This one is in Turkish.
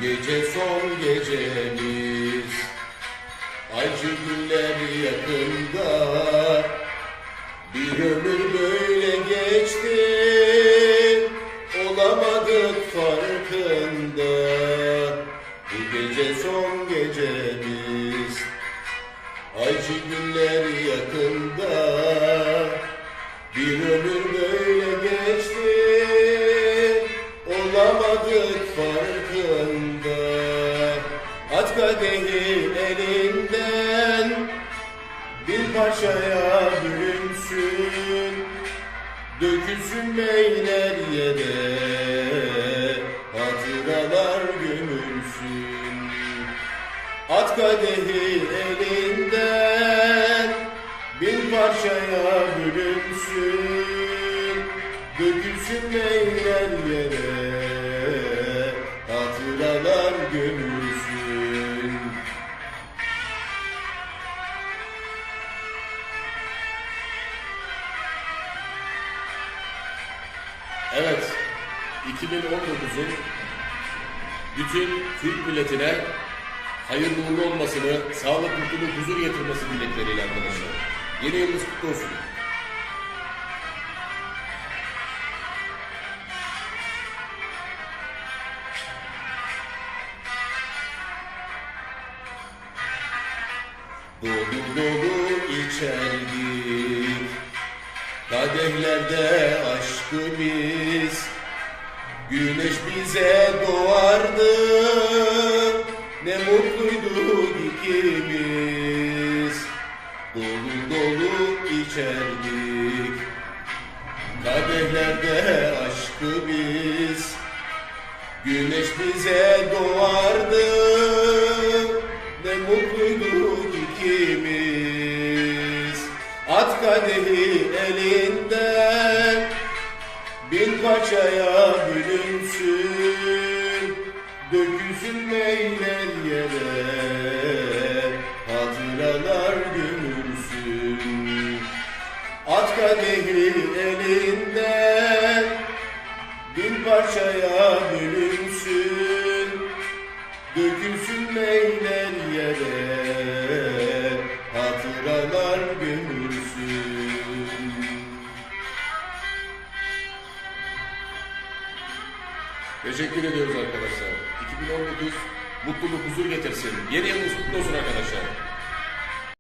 gece son gecemiz, acı günler yakında, bir ömür böyle geçti, olamadık farkında. Bu gece son gecemiz, acı günler yakında, bir ömür böyle geçti, olamadık farkında. At kadehi elinden, bir parçaya bölünsün, dökülsün meyler yere, hatıralar gömülsün. At kadehi elinden, bir parçaya bölünsün, dökülsün meyler yere, hatıralar gömülsün. Evet, 2019'un bütün Türk milletine hayırlı uğurlu olmasını, sağlık, mutluluk, huzur getirmesi dilekleriyle arkadaşlar. Yeni yılınız kutlu olsun. Dolu dolu içerdik, kadehlerde aşkı biz, güneş bize doğardı, ne mutluyduk ikimiz. Dolu dolu içerdik, kadehlerde aşkı biz, güneş bize doğardı, ne mutluyduk ikimiz. At kadehi elinden, bin parçaya bölünsün, dökülsün meyler yere, hatıralar gömülsün. At kadehi elinden, bin parçaya bölünsün, dökülsün meyler yere, hatıralar gömülsün. Teşekkür ediyoruz arkadaşlar. 2019 mutluluk, huzur getirsin. Yeni yılınız kutlu olsun arkadaşlar.